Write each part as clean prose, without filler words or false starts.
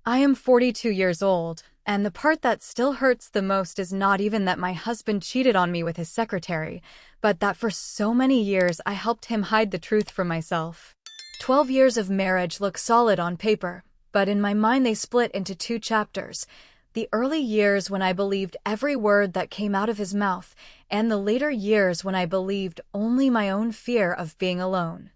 I am 42 years old, and the part that still hurts the most is not even that my husband cheated on me with his secretary, but that for so many years I helped him hide the truth from myself. 12 years of marriage look solid on paper, but in my mind they split into two chapters. The early years when I believed every word that came out of his mouth, and the later years when I believed only my own fear of being alone.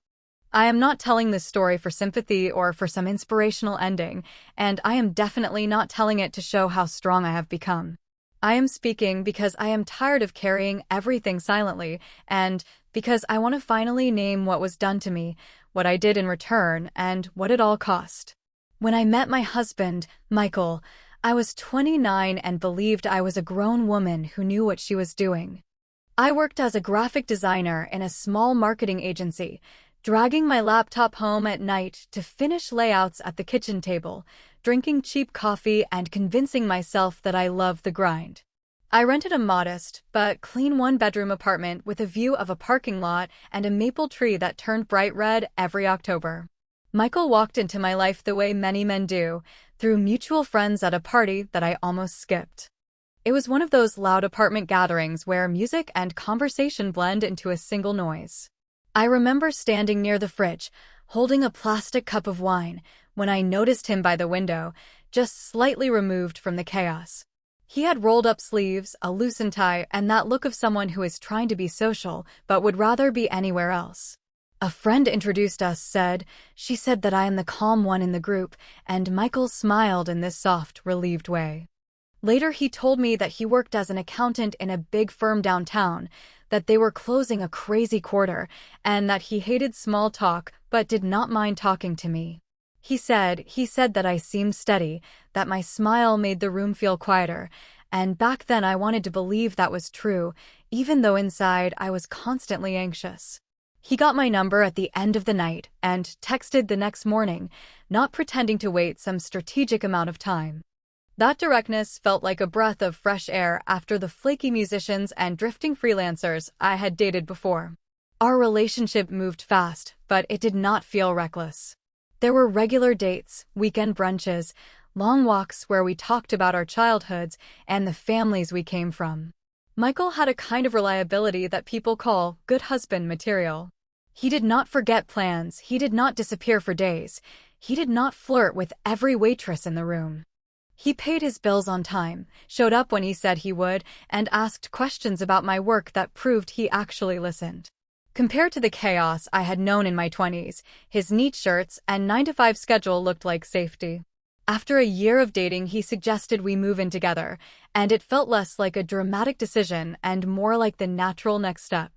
I am not telling this story for sympathy or for some inspirational ending, and I am definitely not telling it to show how strong I have become. I am speaking because I am tired of carrying everything silently, and because I want to finally name what was done to me, what I did in return, and what it all cost. When I met my husband, Michael, I was 29 and believed I was a grown woman who knew what she was doing. I worked as a graphic designer in a small marketing agency, dragging my laptop home at night to finish layouts at the kitchen table, drinking cheap coffee and convincing myself that I loved the grind. I rented a modest but clean one-bedroom apartment with a view of a parking lot and a maple tree that turned bright red every October. Michael walked into my life the way many men do, through mutual friends at a party that I almost skipped. It was one of those loud apartment gatherings where music and conversation blend into a single noise. I remember standing near the fridge, holding a plastic cup of wine, when I noticed him by the window, just slightly removed from the chaos. He had rolled up sleeves, a loosened tie, and that look of someone who is trying to be social, but would rather be anywhere else. A friend introduced us, she said that I am the calm one in the group, and Michael smiled in this soft, relieved way. Later he told me that he worked as an accountant in a big firm downtown, that they were closing a crazy quarter, and that he hated small talk but did not mind talking to me. He said that I seemed steady, that my smile made the room feel quieter, and back then I wanted to believe that was true, even though inside I was constantly anxious. He got my number at the end of the night and texted the next morning, not pretending to wait some strategic amount of time. That directness felt like a breath of fresh air after the flaky musicians and drifting freelancers I had dated before. Our relationship moved fast, but it did not feel reckless. There were regular dates, weekend brunches, long walks where we talked about our childhoods and the families we came from. Michael had a kind of reliability that people call good husband material. He did not forget plans, he did not disappear for days, he did not flirt with every waitress in the room. He paid his bills on time, showed up when he said he would, and asked questions about my work that proved he actually listened. Compared to the chaos I had known in my 20s, his neat shirts and 9-to-5 schedule looked like safety. After a year of dating, he suggested we move in together, and it felt less like a dramatic decision and more like the natural next step.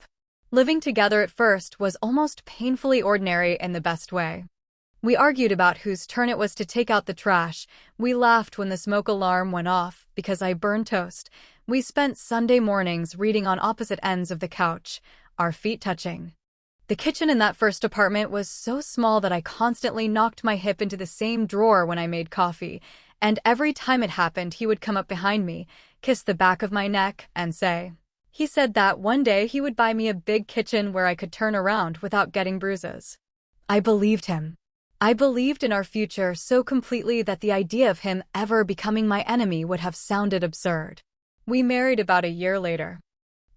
Living together at first was almost painfully ordinary in the best way. We argued about whose turn it was to take out the trash. We laughed when the smoke alarm went off because I burned toast. We spent Sunday mornings reading on opposite ends of the couch, our feet touching. The kitchen in that first apartment was so small that I constantly knocked my hip into the same drawer when I made coffee, and every time it happened he would come up behind me, kiss the back of my neck, and say, he said that one day he would buy me a big kitchen where I could turn around without getting bruises. I believed him. I believed in our future so completely that the idea of him ever becoming my enemy would have sounded absurd. We married about a year later.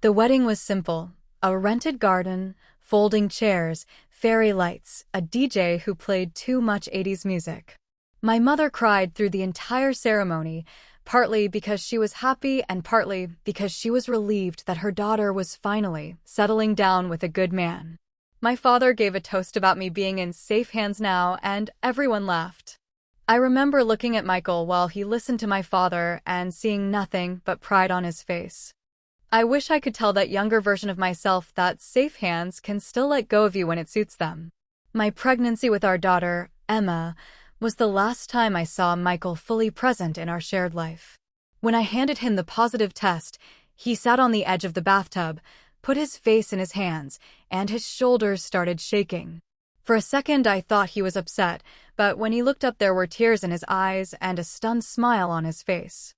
The wedding was simple: a rented garden, folding chairs, fairy lights, a DJ who played too much 80s music. My mother cried through the entire ceremony, partly because she was happy and partly because she was relieved that her daughter was finally settling down with a good man. My father gave a toast about me being in safe hands now, and everyone laughed. I remember looking at Michael while he listened to my father and seeing nothing but pride on his face. I wish I could tell that younger version of myself that safe hands can still let go of you when it suits them. My pregnancy with our daughter, Emma, was the last time I saw Michael fully present in our shared life. When I handed him the positive test, he sat on the edge of the bathtub, put his face in his hands, and his shoulders started shaking. For a second I thought he was upset, but when he looked up there were tears in his eyes and a stunned smile on his face.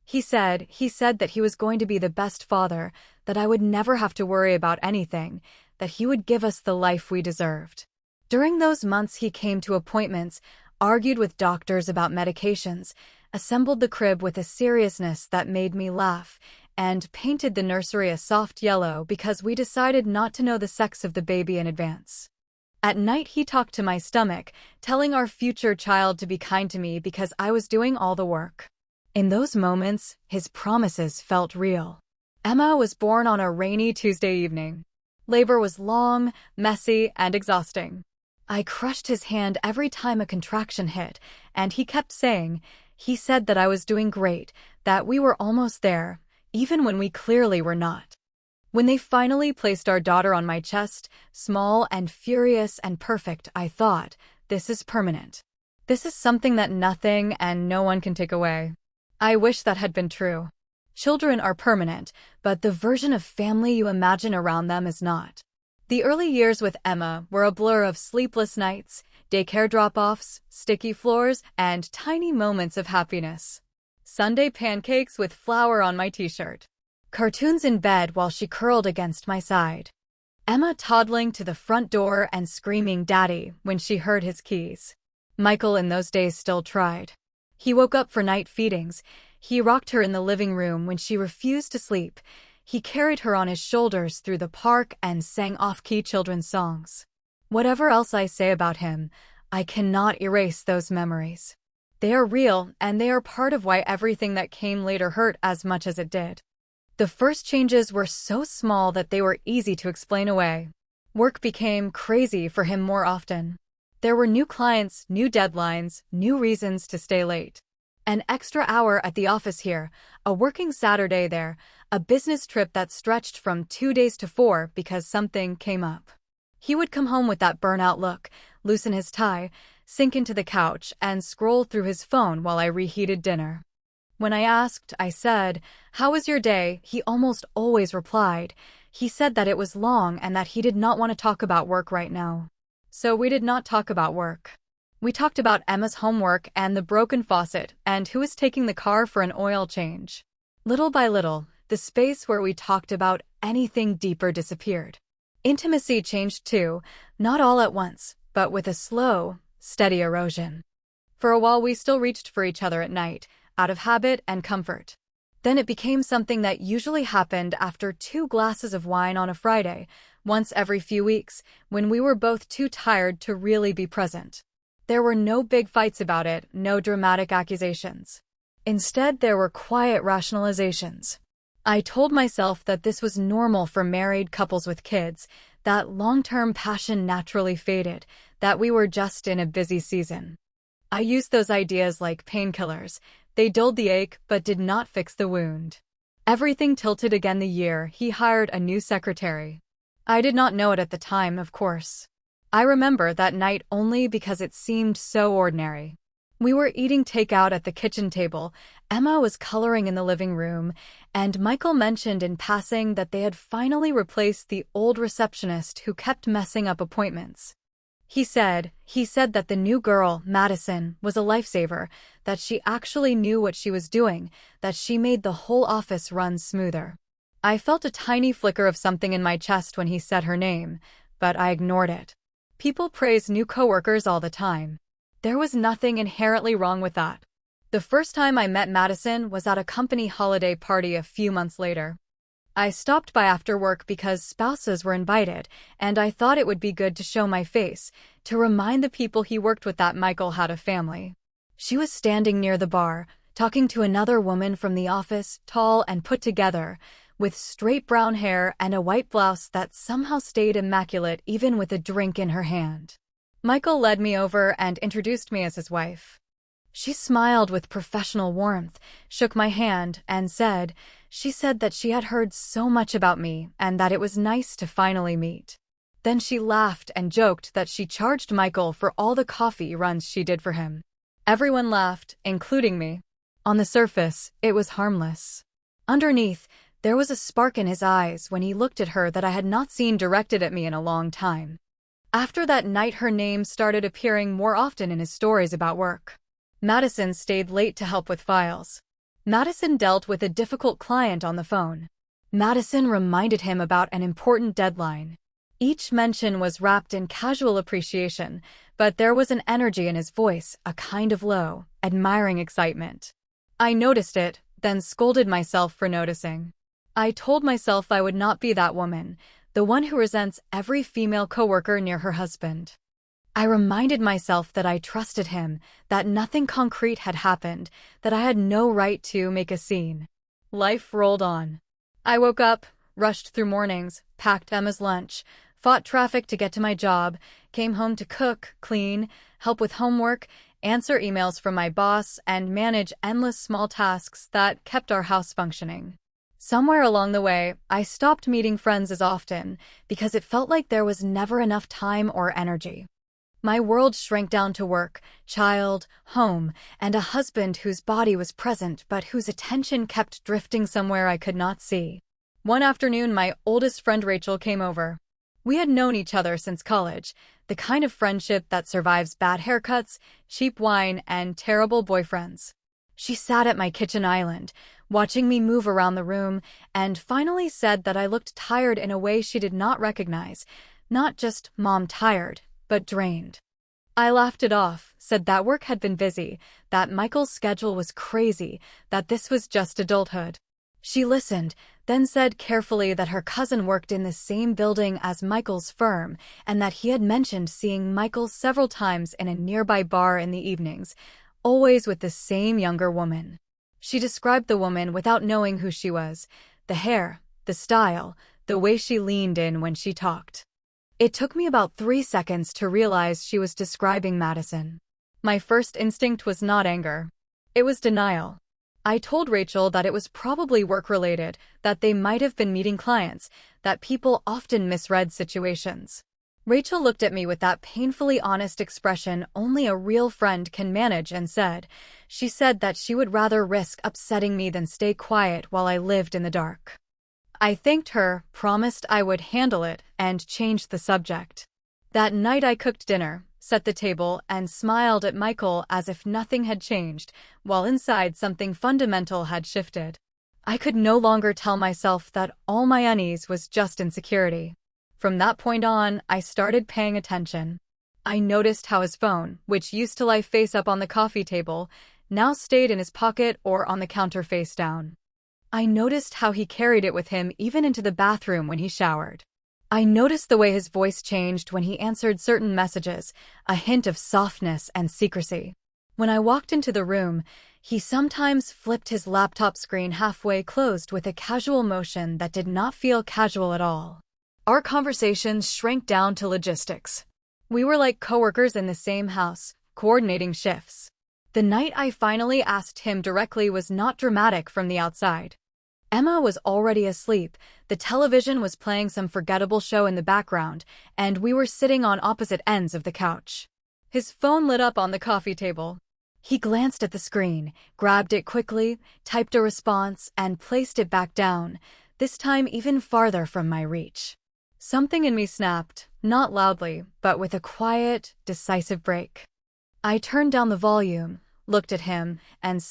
He said that he was going to be the best father, that I would never have to worry about anything, that he would give us the life we deserved. During those months he came to appointments, argued with doctors about medications, assembled the crib with a seriousness that made me laugh, and painted the nursery a soft yellow because we decided not to know the sex of the baby in advance. At night he talked to my stomach, telling our future child to be kind to me because I was doing all the work. In those moments, his promises felt real. Emma was born on a rainy Tuesday evening. Labor was long, messy, and exhausting. I crushed his hand every time a contraction hit, and he kept saying, he said that I was doing great, that we were almost there, even when we clearly were not. When they finally placed our daughter on my chest, small and furious and perfect, I thought, this is permanent. This is something that nothing and no one can take away. I wish that had been true. Children are permanent, but the version of family you imagine around them is not. The early years with Emma were a blur of sleepless nights, daycare drop-offs, sticky floors, and tiny moments of happiness. Sunday pancakes with flour on my t-shirt. Cartoons in bed while she curled against my side. Emma toddling to the front door and screaming "Daddy" when she heard his keys. Michael in those days still tried. He woke up for night feedings. He rocked her in the living room when she refused to sleep. He carried her on his shoulders through the park and sang off-key children's songs. Whatever else I say about him, I cannot erase those memories. They are real, and they are part of why everything that came later hurt as much as it did. The first changes were so small that they were easy to explain away. Work became crazy for him more often. There were new clients, new deadlines, new reasons to stay late. An extra hour at the office here, a working Saturday there, a business trip that stretched from 2 days to 4 because something came up. He would come home with that burnout look, loosen his tie, sink into the couch, and scroll through his phone while I reheated dinner. When I asked, I said, "How was your day?" he almost always replied. He said that it was long and that he did not want to talk about work right now. So we did not talk about work. We talked about Emma's homework and the broken faucet and who was taking the car for an oil change. Little by little, the space where we talked about anything deeper disappeared. Intimacy changed too, not all at once, but with a slow, steady erosion. For a while we still reached for each other at night, out of habit and comfort. Then it became something that usually happened after 2 glasses of wine on a Friday, once every few weeks, when we were both too tired to really be present. There were no big fights about it, no dramatic accusations. Instead, there were quiet rationalizations. I told myself that this was normal for married couples with kids, that long-term passion naturally faded, that we were just in a busy season. I used those ideas like painkillers. They dulled the ache but did not fix the wound. Everything tilted again the year he hired a new secretary. I did not know it at the time, of course. I remember that night only because it seemed so ordinary. We were eating takeout at the kitchen table, Emma was coloring in the living room, and Michael mentioned in passing that they had finally replaced the old receptionist who kept messing up appointments. He said that the new girl, Madison, was a lifesaver, that she actually knew what she was doing, that she made the whole office run smoother. I felt a tiny flicker of something in my chest when he said her name, but I ignored it. People praise new coworkers all the time. There was nothing inherently wrong with that. The first time I met Madison was at a company holiday party a few months later. I stopped by after work because spouses were invited, and I thought it would be good to show my face, to remind the people he worked with that Michael had a family. She was standing near the bar, talking to another woman from the office, tall and put together, with straight brown hair and a white blouse that somehow stayed immaculate even with a drink in her hand. Michael led me over and introduced me as his wife. She smiled with professional warmth, shook my hand, and she said that she had heard so much about me and that it was nice to finally meet. Then she laughed and joked that she charged Michael for all the coffee runs she did for him. Everyone laughed, including me. On the surface, it was harmless. Underneath, there was a spark in his eyes when he looked at her that I had not seen directed at me in a long time. After that night, her name started appearing more often in his stories about work. Madison stayed late to help with files. Madison dealt with a difficult client on the phone. Madison reminded him about an important deadline. Each mention was wrapped in casual appreciation, but there was an energy in his voice, a kind of low, admiring excitement. I noticed it, then scolded myself for noticing. I told myself I would not be that woman, the one who resents every female coworker near her husband. I reminded myself that I trusted him, that nothing concrete had happened, that I had no right to make a scene. Life rolled on. I woke up, rushed through mornings, packed Emma's lunch, fought traffic to get to my job, came home to cook, clean, help with homework, answer emails from my boss, and manage endless small tasks that kept our house functioning. Somewhere along the way, I stopped meeting friends as often because it felt like there was never enough time or energy. My world shrank down to work, child, home, and a husband whose body was present but whose attention kept drifting somewhere I could not see. One afternoon, my oldest friend Rachel came over. We had known each other since college, the kind of friendship that survives bad haircuts, cheap wine, and terrible boyfriends. She sat at my kitchen island, watching me move around the room, and finally said that I looked tired in a way she did not recognize, not just mom tired, but drained. I laughed it off, said that work had been busy, that Michael's schedule was crazy, that this was just adulthood. She listened, then said carefully that her cousin worked in the same building as Michael's firm, and that he had mentioned seeing Michael several times in a nearby bar in the evenings, always with the same younger woman. She described the woman without knowing who she was, the hair, the style, the way she leaned in when she talked. It took me about 3 seconds to realize she was describing Madison. My first instinct was not anger. It was denial. I told Rachel that it was probably work-related, that they might have been meeting clients, that people often misread situations. Rachel looked at me with that painfully honest expression only a real friend can manage and she said that she would rather risk upsetting me than stay quiet while I lived in the dark. I thanked her, promised I would handle it, and changed the subject. That night I cooked dinner, set the table, and smiled at Michael as if nothing had changed, while inside something fundamental had shifted. I could no longer tell myself that all my unease was just insecurity. From that point on, I started paying attention. I noticed how his phone, which used to lie face up on the coffee table, now stayed in his pocket or on the counter face down. I noticed how he carried it with him even into the bathroom when he showered. I noticed the way his voice changed when he answered certain messages, a hint of softness and secrecy. When I walked into the room, he sometimes flipped his laptop screen halfway closed with a casual motion that did not feel casual at all. Our conversations shrank down to logistics. We were like coworkers in the same house, coordinating shifts. The night I finally asked him directly was not dramatic from the outside. Emma was already asleep, the television was playing some forgettable show in the background, and we were sitting on opposite ends of the couch. His phone lit up on the coffee table. He glanced at the screen, grabbed it quickly, typed a response, and placed it back down, this time even farther from my reach. Something in me snapped, not loudly, but with a quiet, decisive break. I turned down the volume, looked at him, and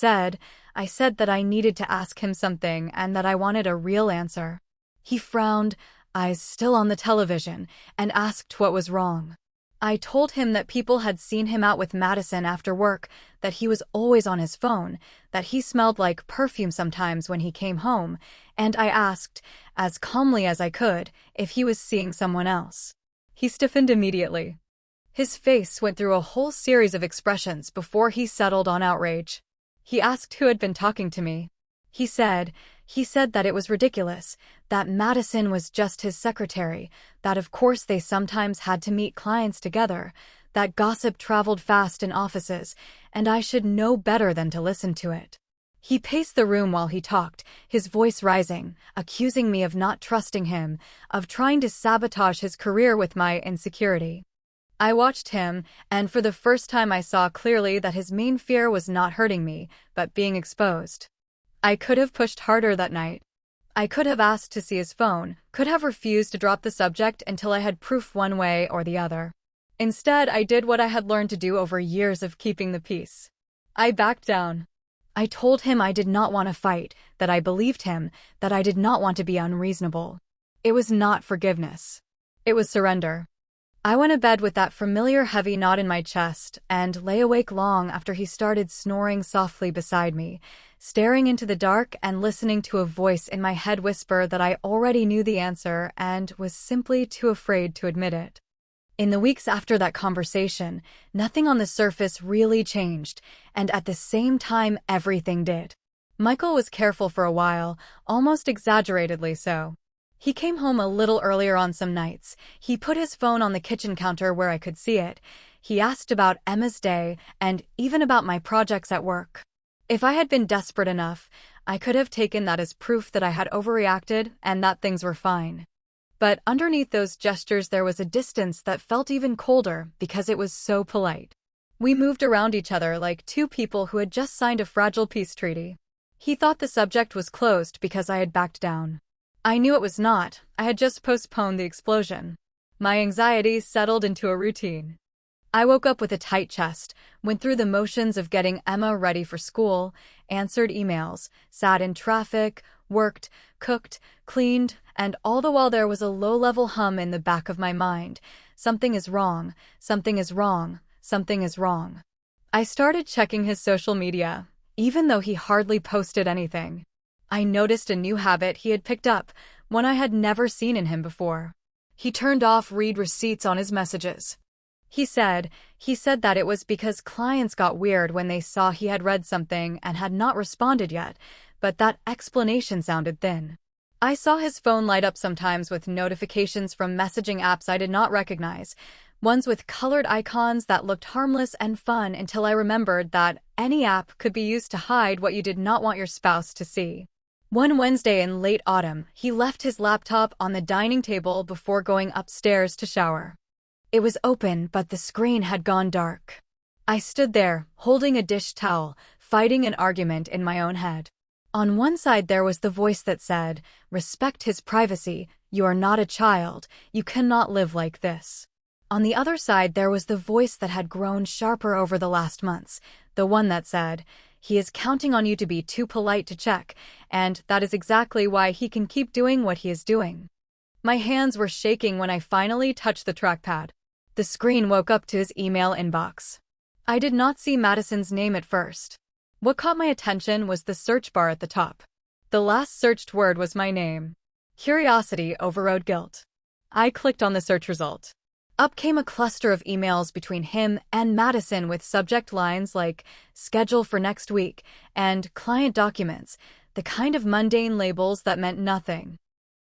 I said that I needed to ask him something and that I wanted a real answer. He frowned, eyes still on the television, and asked what was wrong. I told him that people had seen him out with Madison after work, that he was always on his phone, that he smelled like perfume sometimes when he came home, and I asked, as calmly as I could, if he was seeing someone else. He stiffened immediately. His face went through a whole series of expressions before he settled on outrage. He asked who had been talking to me. He said that it was ridiculous, that Madison was just his secretary, that of course they sometimes had to meet clients together, that gossip traveled fast in offices, and I should know better than to listen to it. He paced the room while he talked, his voice rising, accusing me of not trusting him, of trying to sabotage his career with my insecurity. I watched him, and for the first time I saw clearly that his main fear was not hurting me, but being exposed. I could have pushed harder that night. I could have asked to see his phone, could have refused to drop the subject until I had proof one way or the other. Instead, I did what I had learned to do over years of keeping the peace. I backed down. I told him I did not want to fight, that I believed him, that I did not want to be unreasonable. It was not forgiveness. It was surrender. I went to bed with that familiar heavy knot in my chest and lay awake long after he started snoring softly beside me, staring into the dark and listening to a voice in my head whisper that I already knew the answer and was simply too afraid to admit it. In the weeks after that conversation, nothing on the surface really changed, and at the same time everything did. Michael was careful for a while, almost exaggeratedly so. He came home a little earlier on some nights. He put his phone on the kitchen counter where I could see it. He asked about Emma's day and even about my projects at work. If I had been desperate enough, I could have taken that as proof that I had overreacted and that things were fine. But underneath those gestures there was a distance that felt even colder because it was so polite. We moved around each other like two people who had just signed a fragile peace treaty. He thought the subject was closed because I had backed down. I knew it was not. I had just postponed the explosion. My anxiety settled into a routine. I woke up with a tight chest, went through the motions of getting Emma ready for school, answered emails, sat in traffic, worked, cooked, cleaned, and all the while there was a low-level hum in the back of my mind. Something is wrong, something is wrong, something is wrong. I started checking his social media, even though he hardly posted anything. I noticed a new habit he had picked up, one I had never seen in him before. He turned off read receipts on his messages. He said that it was because clients got weird when they saw he had read something and had not responded yet, but that explanation sounded thin. I saw his phone light up sometimes with notifications from messaging apps I did not recognize, ones with colored icons that looked harmless and fun until I remembered that any app could be used to hide what you did not want your spouse to see. One Wednesday in late autumn, he left his laptop on the dining table before going upstairs to shower. It was open, but the screen had gone dark. I stood there, holding a dish towel, fighting an argument in my own head. On one side there was the voice that said, "Respect his privacy, you are not a child, you cannot live like this." On the other side there was the voice that had grown sharper over the last months, the one that said, "He is counting on you to be too polite to check, and that is exactly why he can keep doing what he is doing." My hands were shaking when I finally touched the trackpad. The screen woke up to his email inbox. I did not see Madison's name at first. What caught my attention was the search bar at the top. The last searched word was my name. Curiosity overrode guilt. I clicked on the search result. Up came a cluster of emails between him and Madison with subject lines like "schedule for next week" and "client documents," the kind of mundane labels that meant nothing.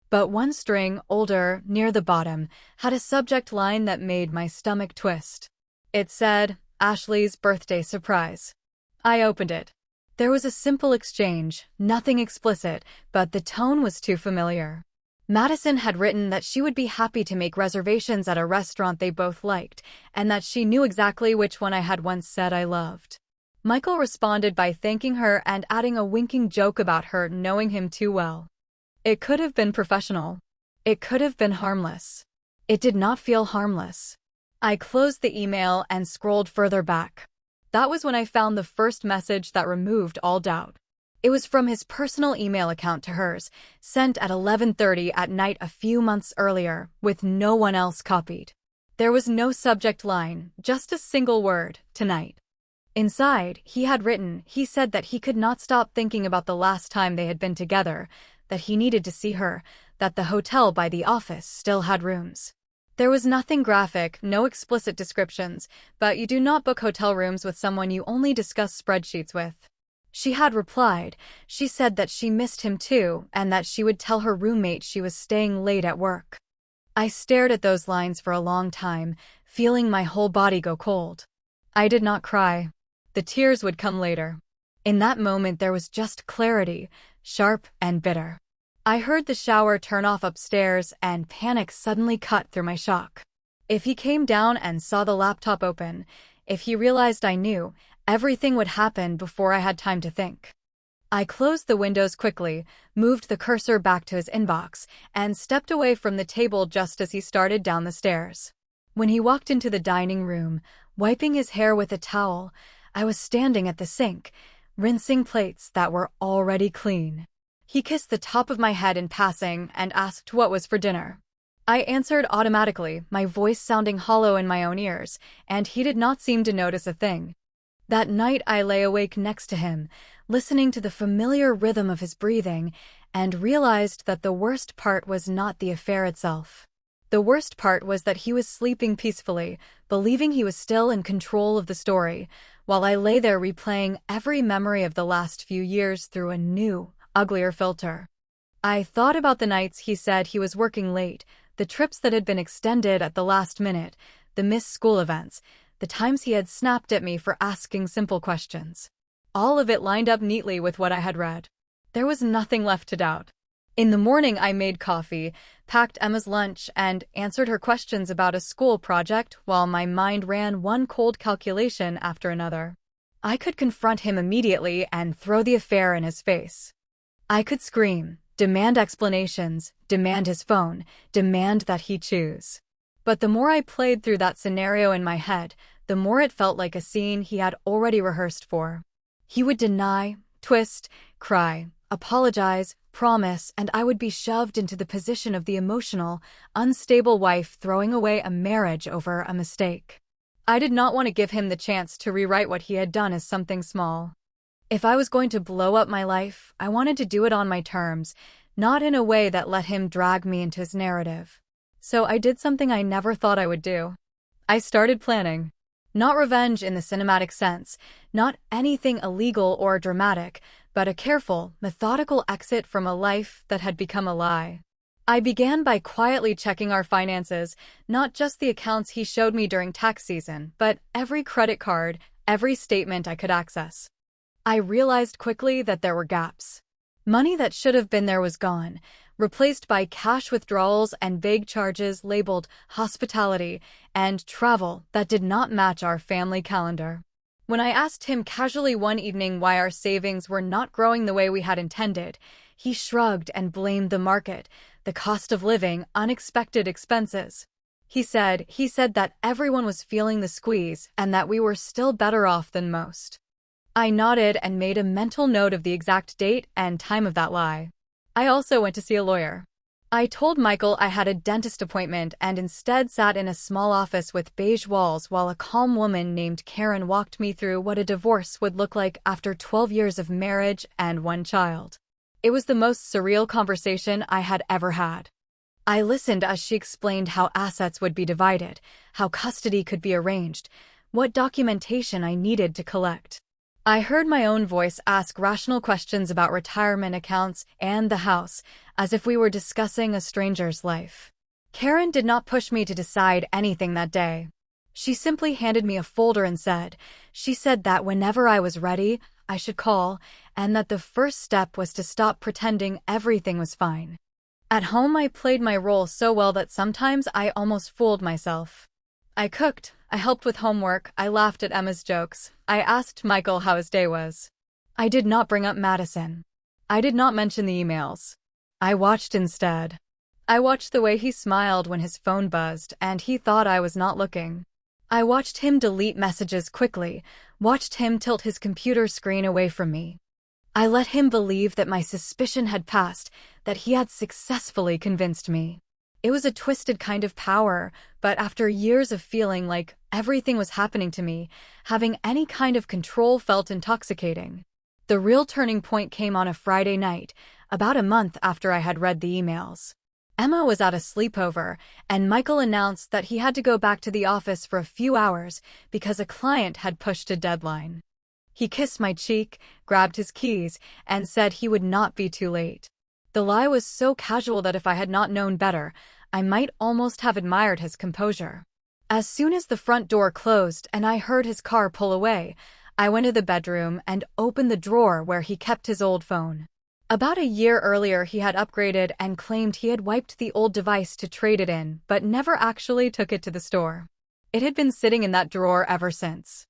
But one string, older, near the bottom, had a subject line that made my stomach twist. It said, "Ashley's birthday surprise." I opened it. There was a simple exchange, nothing explicit, but the tone was too familiar. Madison had written that she would be happy to make reservations at a restaurant they both liked, and that she knew exactly which one I had once said I loved. Michael responded by thanking her and adding a winking joke about her knowing him too well. It could have been professional. It could have been harmless. It did not feel harmless. I closed the email and scrolled further back. That was when I found the first message that removed all doubt. It was from his personal email account to hers, sent at 11:30 at night a few months earlier, with no one else copied. There was no subject line, just a single word, "tonight." Inside, he said that he could not stop thinking about the last time they had been together, that he needed to see her, that the hotel by the office still had rooms. There was nothing graphic, no explicit descriptions, but you do not book hotel rooms with someone you only discuss spreadsheets with. She had replied. She said that she missed him too, and that she would tell her roommate she was staying late at work. I stared at those lines for a long time, feeling my whole body go cold. I did not cry. The tears would come later. In that moment there was just clarity, sharp and bitter. I heard the shower turn off upstairs, and panic suddenly cut through my shock. If he came down and saw the laptop open, if he realized I knew, everything would happen before I had time to think. I closed the windows quickly, moved the cursor back to his inbox, and stepped away from the table just as he started down the stairs. When he walked into the dining room, wiping his hair with a towel, I was standing at the sink, rinsing plates that were already clean. He kissed the top of my head in passing and asked what was for dinner. I answered automatically, my voice sounding hollow in my own ears, and he did not seem to notice a thing. That night I lay awake next to him, listening to the familiar rhythm of his breathing, and realized that the worst part was not the affair itself. The worst part was that he was sleeping peacefully, believing he was still in control of the story, while I lay there replaying every memory of the last few years through a new, uglier filter. I thought about the nights he said he was working late, the trips that had been extended at the last minute, the missed school events, the times he had snapped at me for asking simple questions. All of it lined up neatly with what I had read. There was nothing left to doubt. In the morning, I made coffee, packed Emma's lunch, and answered her questions about a school project while my mind ran one cold calculation after another. I could confront him immediately and throw the affair in his face. I could scream, demand explanations, demand his phone, demand that he choose. But the more I played through that scenario in my head, the more it felt like a scene he had already rehearsed for. He would deny, twist, cry, apologize, promise, and I would be shoved into the position of the emotional, unstable wife throwing away a marriage over a mistake. I did not want to give him the chance to rewrite what he had done as something small. If I was going to blow up my life, I wanted to do it on my terms, not in a way that let him drag me into his narrative. So I did something I never thought I would do. I started planning. Not revenge in the cinematic sense, not anything illegal or dramatic, but a careful, methodical exit from a life that had become a lie. I began by quietly checking our finances, not just the accounts he showed me during tax season, but every credit card, every statement I could access. I realized quickly that there were gaps. Money that should have been there was gone, replaced by cash withdrawals and vague charges labeled hospitality and travel that did not match our family calendar. When I asked him casually one evening why our savings were not growing the way we had intended, he shrugged and blamed the market, the cost of living, unexpected expenses. He said that everyone was feeling the squeeze and that we were still better off than most. I nodded and made a mental note of the exact date and time of that lie. I also went to see a lawyer. I told Michael I had a dentist appointment and instead sat in a small office with beige walls while a calm woman named Karen walked me through what a divorce would look like after 12 years of marriage and one child. It was the most surreal conversation I had ever had. I listened as she explained how assets would be divided, how custody could be arranged, what documentation I needed to collect. I heard my own voice ask rational questions about retirement accounts and the house, as if we were discussing a stranger's life. Karen did not push me to decide anything that day. She simply handed me a folder and she said that whenever I was ready, I should call, and that the first step was to stop pretending everything was fine. At home, I played my role so well that sometimes I almost fooled myself. I cooked, I helped with homework, I laughed at Emma's jokes, I asked Michael how his day was. I did not bring up Madison. I did not mention the emails. I watched instead. I watched the way he smiled when his phone buzzed and he thought I was not looking. I watched him delete messages quickly, watched him tilt his computer screen away from me. I let him believe that my suspicion had passed, that he had successfully convinced me. It was a twisted kind of power, but after years of feeling like everything was happening to me, having any kind of control felt intoxicating. The real turning point came on a Friday night, about a month after I had read the emails. Emma was at a sleepover, and Michael announced that he had to go back to the office for a few hours because a client had pushed a deadline. He kissed my cheek, grabbed his keys, and said he would not be too late. The lie was so casual that if I had not known better, I might almost have admired his composure. As soon as the front door closed and I heard his car pull away, I went to the bedroom and opened the drawer where he kept his old phone. About a year earlier, he had upgraded and claimed he had wiped the old device to trade it in, but never actually took it to the store. It had been sitting in that drawer ever since.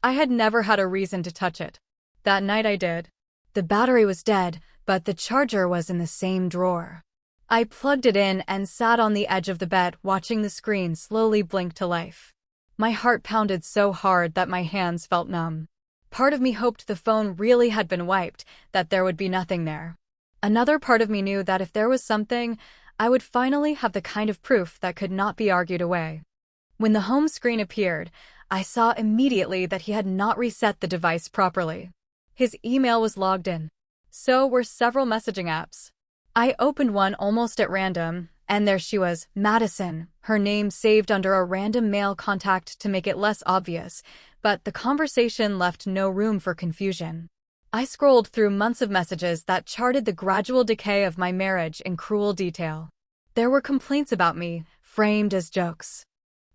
I had never had a reason to touch it. That night I did. The battery was dead, but the charger was in the same drawer. I plugged it in and sat on the edge of the bed watching the screen slowly blink to life. My heart pounded so hard that my hands felt numb. Part of me hoped the phone really had been wiped, that there would be nothing there. Another part of me knew that if there was something, I would finally have the kind of proof that could not be argued away. When the home screen appeared, I saw immediately that he had not reset the device properly. His email was logged in. So were several messaging apps. I opened one almost at random, and there she was, Madison, her name saved under a random male contact to make it less obvious, but the conversation left no room for confusion. I scrolled through months of messages that charted the gradual decay of my marriage in cruel detail. There were complaints about me, framed as jokes.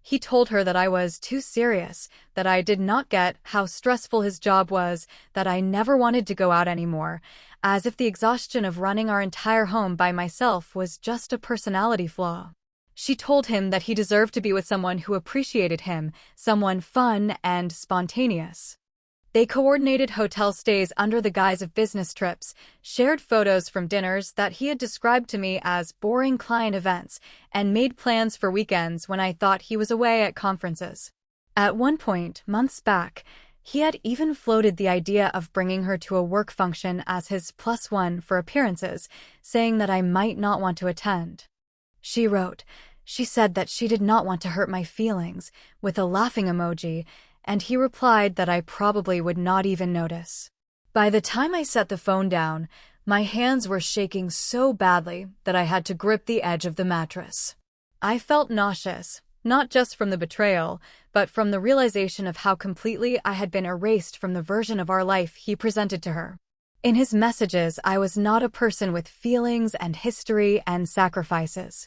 He told her that I was too serious, that I did not get how stressful his job was, that I never wanted to go out anymore, as if the exhaustion of running our entire home by myself was just a personality flaw. She told him that he deserved to be with someone who appreciated him, someone fun and spontaneous. They coordinated hotel stays under the guise of business trips, shared photos from dinners that he had described to me as boring client events, and made plans for weekends when I thought he was away at conferences. At one point, months back, he had even floated the idea of bringing her to a work function as his +1 for appearances, saying that I might not want to attend. She wrote, she said that she did not want to hurt my feelings, with a laughing emoji, and he replied that I probably would not even notice. By the time I set the phone down, my hands were shaking so badly that I had to grip the edge of the mattress. I felt nauseous, not just from the betrayal, but from the realization of how completely I had been erased from the version of our life he presented to her. In his messages, I was not a person with feelings and history and sacrifices.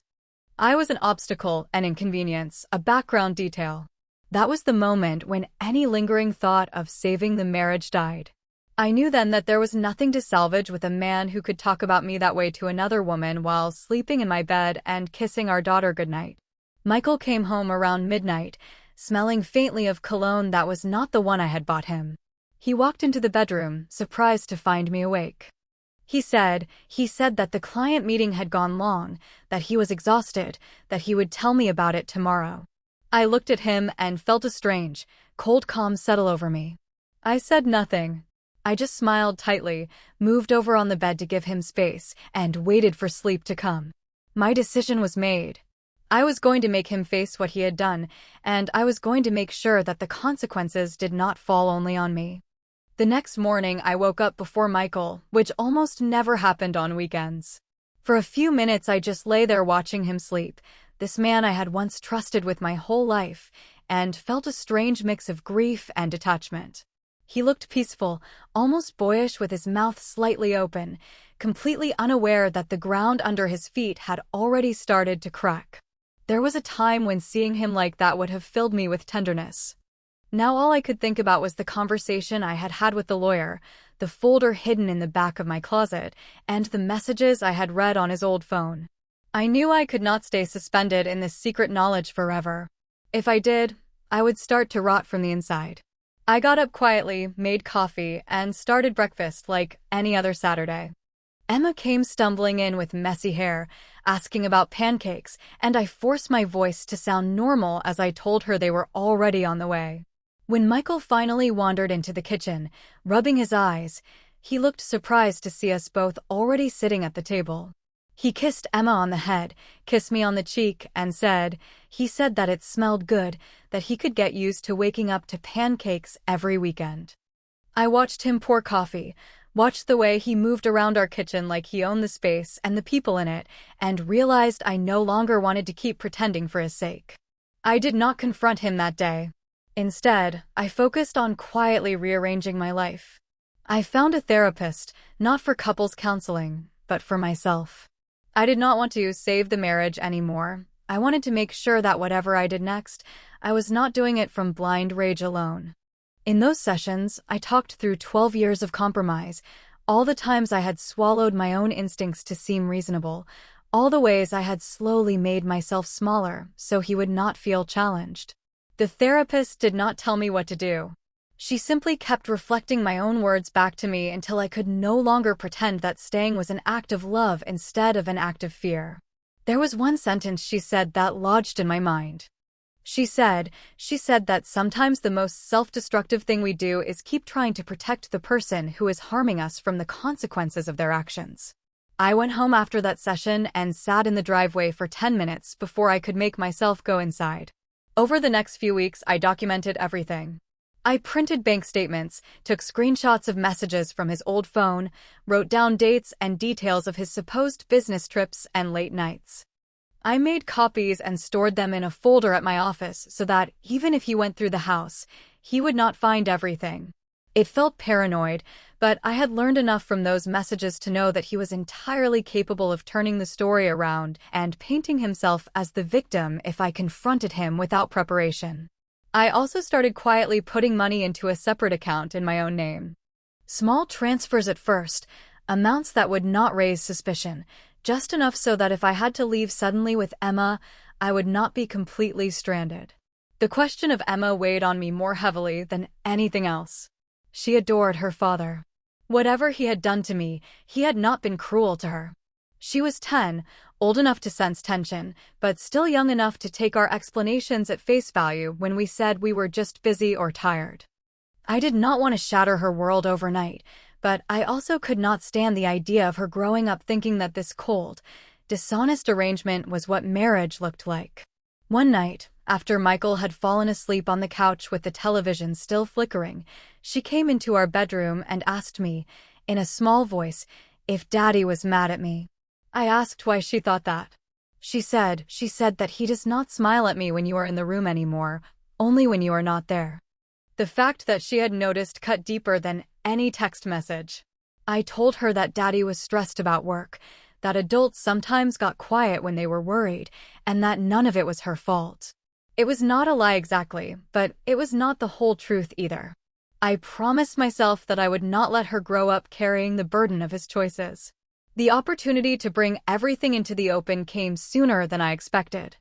I was an obstacle, an inconvenience, a background detail. That was the moment when any lingering thought of saving the marriage died. I knew then that there was nothing to salvage with a man who could talk about me that way to another woman while sleeping in my bed and kissing our daughter goodnight. Michael came home around midnight, smelling faintly of cologne that was not the one I had bought him. He walked into the bedroom, surprised to find me awake. He said that the client meeting had gone long, that he was exhausted, that he would tell me about it tomorrow. I looked at him and felt a strange, cold calm settle over me. I said nothing. I just smiled tightly, moved over on the bed to give him space, and waited for sleep to come. My decision was made. I was going to make him face what he had done, and I was going to make sure that the consequences did not fall only on me. The next morning I woke up before Michael, which almost never happened on weekends. For a few minutes I just lay there watching him sleep, this man I had once trusted with my whole life, and felt a strange mix of grief and detachment. He looked peaceful, almost boyish with his mouth slightly open, completely unaware that the ground under his feet had already started to crack. There was a time when seeing him like that would have filled me with tenderness. Now all I could think about was the conversation I had had with the lawyer, the folder hidden in the back of my closet, and the messages I had read on his old phone. I knew I could not stay suspended in this secret knowledge forever. If I did, I would start to rot from the inside. I got up quietly, made coffee, and started breakfast like any other Saturday. Emma came stumbling in with messy hair, asking about pancakes, and I forced my voice to sound normal as I told her they were already on the way. When Michael finally wandered into the kitchen, rubbing his eyes, he looked surprised to see us both already sitting at the table. He kissed Emma on the head, kissed me on the cheek, and he said that it smelled good, that he could get used to waking up to pancakes every weekend. I watched him pour coffee, watched the way he moved around our kitchen like he owned the space and the people in it, and realized I no longer wanted to keep pretending for his sake. I did not confront him that day. Instead, I focused on quietly rearranging my life. I found a therapist, not for couples counseling, but for myself. I did not want to save the marriage anymore. I wanted to make sure that whatever I did next, I was not doing it from blind rage alone. In those sessions, I talked through 12 years of compromise, all the times I had swallowed my own instincts to seem reasonable, all the ways I had slowly made myself smaller so he would not feel challenged. The therapist did not tell me what to do. She simply kept reflecting my own words back to me until I could no longer pretend that staying was an act of love instead of an act of fear. There was one sentence she said that lodged in my mind. She said that sometimes the most self-destructive thing we do is keep trying to protect the person who is harming us from the consequences of their actions. I went home after that session and sat in the driveway for 10 minutes before I could make myself go inside. Over the next few weeks, I documented everything. I printed bank statements, took screenshots of messages from his old phone, wrote down dates and details of his supposed business trips and late nights. I made copies and stored them in a folder at my office so that, even if he went through the house, he would not find everything. It felt paranoid, but I had learned enough from those messages to know that he was entirely capable of turning the story around and painting himself as the victim if I confronted him without preparation. I also started quietly putting money into a separate account in my own name. Small transfers at first, amounts that would not raise suspicion, just enough so that if I had to leave suddenly with Emma, I would not be completely stranded. The question of Emma weighed on me more heavily than anything else. She adored her father. Whatever he had done to me, he had not been cruel to her. She was 10, old enough to sense tension, but still young enough to take our explanations at face value when we said we were just busy or tired. I did not want to shatter her world overnight, but I also could not stand the idea of her growing up thinking that this cold, dishonest arrangement was what marriage looked like. One night, after Michael had fallen asleep on the couch with the television still flickering, she came into our bedroom and asked me, in a small voice, if Daddy was mad at me. I asked why she thought that. She said that he does not smile at me when you are in the room anymore, only when you are not there. The fact that she had noticed cut deeper than any text message. I told her that Daddy was stressed about work, that adults sometimes got quiet when they were worried, and that none of it was her fault. It was not a lie exactly, but it was not the whole truth either. I promised myself that I would not let her grow up carrying the burden of his choices. The opportunity to bring everything into the open came sooner than I expected.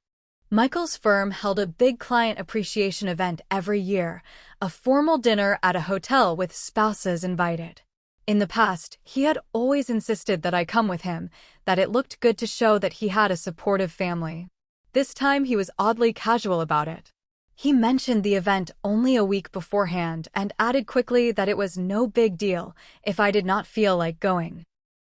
Michael's firm held a big client appreciation event every year, a formal dinner at a hotel with spouses invited. In the past, he had always insisted that I come with him, that it looked good to show that he had a supportive family. This time he was oddly casual about it. He mentioned the event only a week beforehand and added quickly that it was no big deal if I did not feel like going.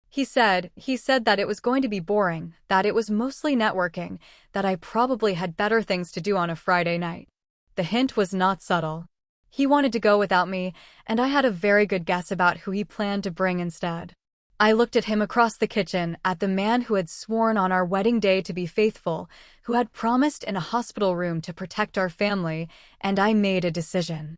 He said that it was going to be boring, that it was mostly networking, that I probably had better things to do on a Friday night. The hint was not subtle. He wanted to go without me, and I had a very good guess about who he planned to bring instead. I looked at him across the kitchen, at the man who had sworn on our wedding day to be faithful, who had promised in a hospital room to protect our family, and I made a decision.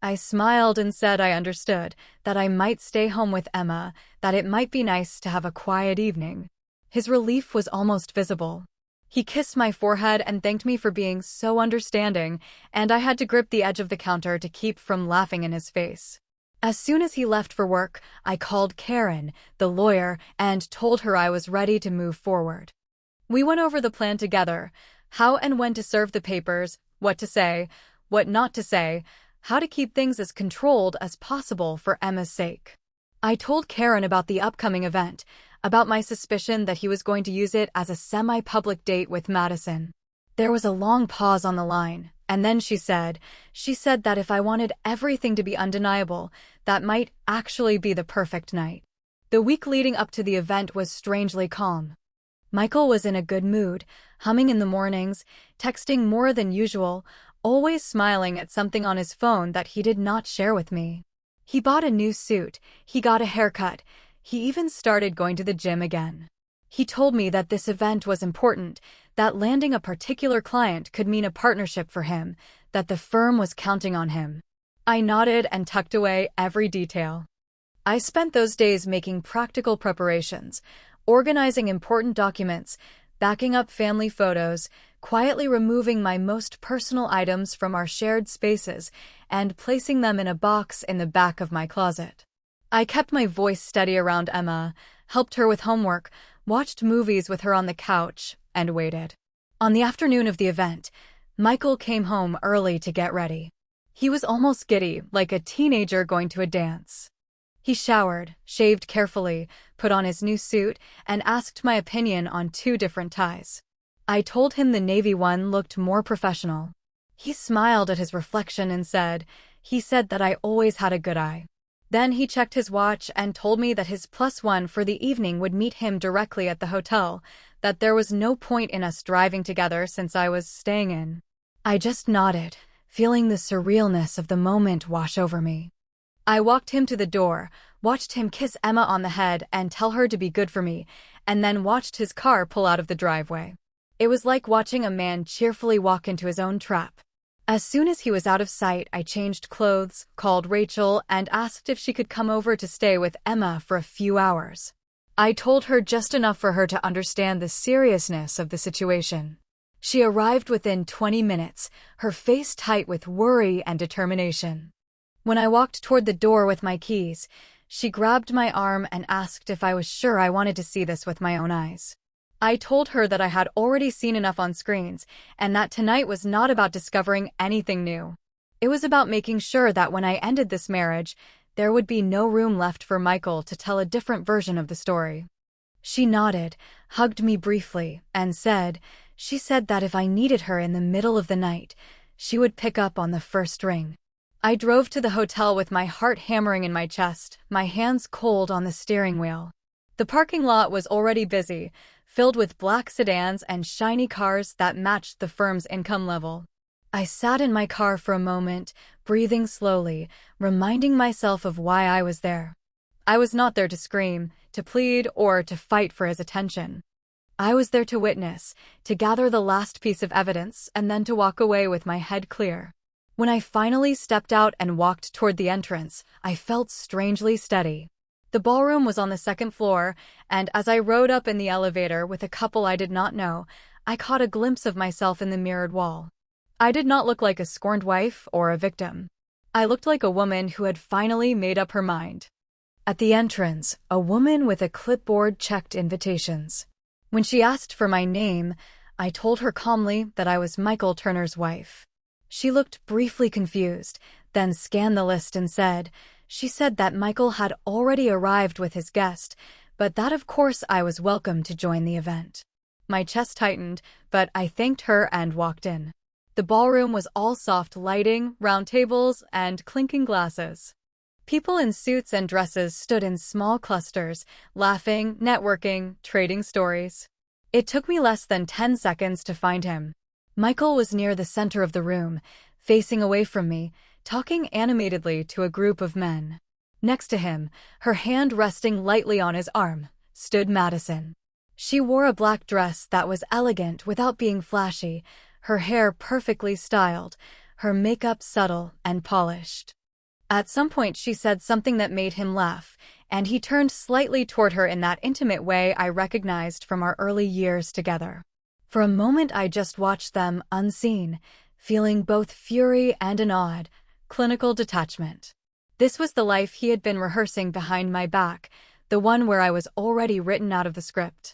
I smiled and said I understood, that I might stay home with Emma, that it might be nice to have a quiet evening. His relief was almost visible. He kissed my forehead and thanked me for being so understanding, and I had to grip the edge of the counter to keep from laughing in his face. As soon as he left for work, I called Karen, the lawyer, and told her I was ready to move forward. We went over the plan together, how and when to serve the papers, what to say, what not to say, how to keep things as controlled as possible for Emma's sake. I told Karen about the upcoming event, about my suspicion that he was going to use it as a semi-public date with Madison. There was a long pause on the line, and then she said that if I wanted everything to be undeniable, that might actually be the perfect night. The week leading up to the event was strangely calm. Michael was in a good mood, humming in the mornings, texting more than usual, always smiling at something on his phone that he did not share with me. He bought a new suit, he got a haircut, he even started going to the gym again. He told me that this event was important, that landing a particular client could mean a partnership for him, that the firm was counting on him. I nodded and tucked away every detail. I spent those days making practical preparations, organizing important documents, backing up family photos, quietly removing my most personal items from our shared spaces, and placing them in a box in the back of my closet. I kept my voice steady around Emma, helped her with homework, watched movies with her on the couch, and waited. On the afternoon of the event, Michael came home early to get ready. He was almost giddy, like a teenager going to a dance. He showered, shaved carefully, put on his new suit, and asked my opinion on 2 different ties. I told him the navy one looked more professional. He smiled at his reflection and said that I always had a good eye. Then he checked his watch and told me that his +1 for the evening would meet him directly at the hotel, that there was no point in us driving together since I was staying in. I just nodded, feeling the surrealness of the moment wash over me. I walked him to the door, watched him kiss Emma on the head and tell her to be good for me, and then watched his car pull out of the driveway. It was like watching a man cheerfully walk into his own trap. As soon as he was out of sight, I changed clothes, called Rachel, and asked if she could come over to stay with Emma for a few hours. I told her just enough for her to understand the seriousness of the situation. She arrived within 20 minutes, her face tight with worry and determination. When I walked toward the door with my keys, she grabbed my arm and asked if I was sure I wanted to see this with my own eyes. I told her that I had already seen enough on screens, and that tonight was not about discovering anything new. It was about making sure that when I ended this marriage, there would be no room left for Michael to tell a different version of the story. She nodded, hugged me briefly, and she said that if I needed her in the middle of the night, she would pick up on the first ring. I drove to the hotel with my heart hammering in my chest, my hands cold on the steering wheel. The parking lot was already busy, filled with black sedans and shiny cars that matched the firm's income level. I sat in my car for a moment, breathing slowly, reminding myself of why I was there. I was not there to scream, to plead, or to fight for his attention. I was there to witness, to gather the last piece of evidence, and then to walk away with my head clear. When I finally stepped out and walked toward the entrance, I felt strangely steady. The ballroom was on the second floor, and as I rode up in the elevator with a couple I did not know, I caught a glimpse of myself in the mirrored wall. I did not look like a scorned wife or a victim. I looked like a woman who had finally made up her mind. At the entrance, a woman with a clipboard checked invitations. When she asked for my name, I told her calmly that I was Michael Turner's wife. She looked briefly confused, then scanned the list and she said that Michael had already arrived with his guest, but that of course I was welcome to join the event. My chest tightened, but I thanked her and walked in. The ballroom was all soft lighting, round tables, and clinking glasses. People in suits and dresses stood in small clusters, laughing, networking, trading stories. It took me less than 10 seconds to find him. Michael was near the center of the room, facing away from me, talking animatedly to a group of men. Next to him, her hand resting lightly on his arm, stood Madison. She wore a black dress that was elegant without being flashy, her hair perfectly styled, her makeup subtle and polished. At some point she said something that made him laugh, and he turned slightly toward her in that intimate way I recognized from our early years together. For a moment I just watched them unseen, feeling both fury and an odd, clinical detachment. This was the life he had been rehearsing behind my back, the one where I was already written out of the script.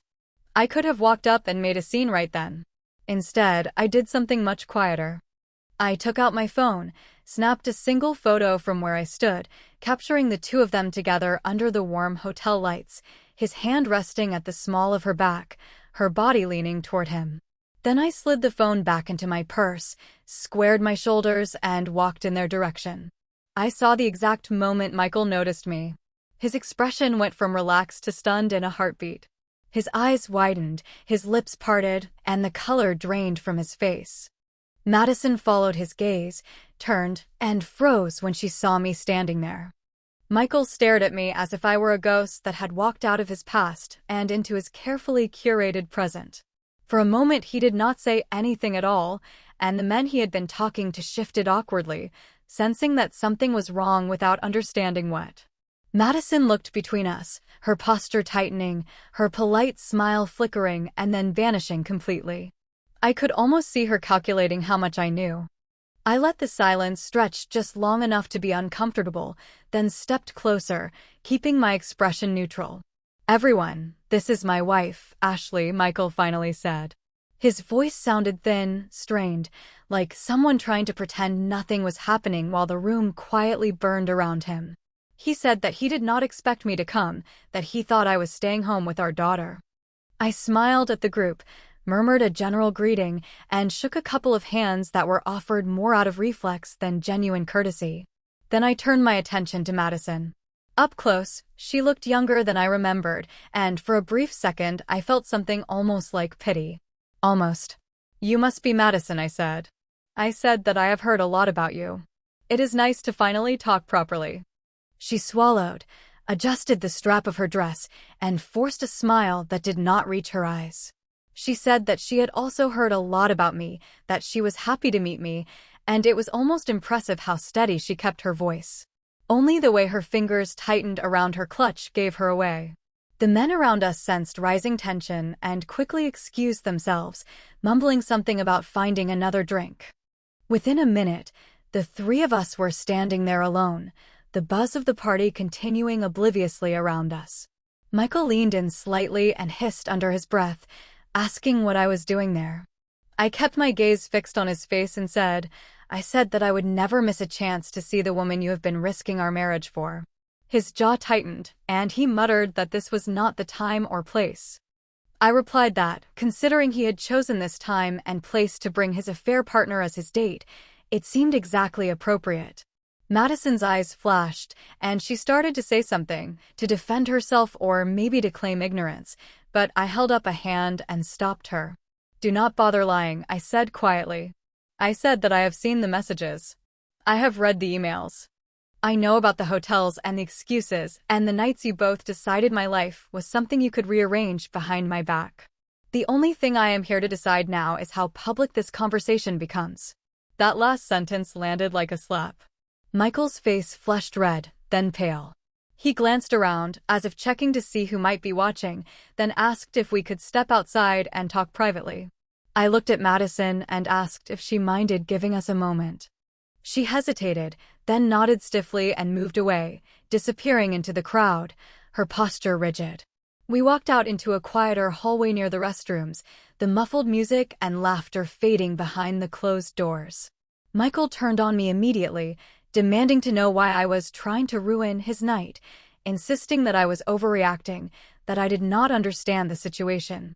I could have walked up and made a scene right then. Instead, I did something much quieter. I took out my phone, snapped a single photo from where I stood, capturing the two of them together under the warm hotel lights, his hand resting at the small of her back, her body leaning toward him. Then I slid the phone back into my purse, squared my shoulders, and walked in their direction. I saw the exact moment Michael noticed me. His expression went from relaxed to stunned in a heartbeat. His eyes widened, his lips parted, and the color drained from his face. Madison followed his gaze, turned, and froze when she saw me standing there. Michael stared at me as if I were a ghost that had walked out of his past and into his carefully curated present. For a moment he did not say anything at all, and the men he had been talking to shifted awkwardly, sensing that something was wrong without understanding what. Madison looked between us, her posture tightening, her polite smile flickering and then vanishing completely. I could almost see her calculating how much I knew. I let the silence stretch just long enough to be uncomfortable, then stepped closer, keeping my expression neutral. "Everyone, this is my wife, Ashley," Michael finally said. His voice sounded thin, strained, like someone trying to pretend nothing was happening while the room quietly burned around him. He said that he did not expect me to come, that he thought I was staying home with our daughter. I smiled at the group, murmured a general greeting, and shook a couple of hands that were offered more out of reflex than genuine courtesy. Then I turned my attention to Madison. Up close, she looked younger than I remembered, and for a brief second I felt something almost like pity. Almost. "You must be Madison," I said. "I said that I have heard a lot about you. It is nice to finally talk properly." She swallowed, adjusted the strap of her dress, and forced a smile that did not reach her eyes. She said that she had also heard a lot about me, that she was happy to meet me, and it was almost impressive how steady she kept her voice. Only the way her fingers tightened around her clutch gave her away. The men around us sensed rising tension and quickly excused themselves, mumbling something about finding another drink. Within a minute, the three of us were standing there alone, the buzz of the party continuing obliviously around us. Michael leaned in slightly and hissed under his breath, asking what I was doing there. I kept my gaze fixed on his face and said, "I said that I would never miss a chance to see the woman you have been risking our marriage for." His jaw tightened, and he muttered that this was not the time or place. I replied that, considering he had chosen this time and place to bring his affair partner as his date, it seemed exactly appropriate. Madison's eyes flashed, and she started to say something, to defend herself or maybe to claim ignorance, but I held up a hand and stopped her. "Do not bother lying," I said quietly. "I said that I have seen the messages. I have read the emails. I know about the hotels and the excuses and the nights you both decided my life was something you could rearrange behind my back. The only thing I am here to decide now is how public this conversation becomes." That last sentence landed like a slap. Michael's face flushed red, then pale. He glanced around, as if checking to see who might be watching, then asked if we could step outside and talk privately. I looked at Madison and asked if she minded giving us a moment. She hesitated, then nodded stiffly and moved away, disappearing into the crowd, her posture rigid. We walked out into a quieter hallway near the restrooms, the muffled music and laughter fading behind the closed doors. Michael turned on me immediately, demanding to know why I was trying to ruin his night, insisting that I was overreacting, that I did not understand the situation.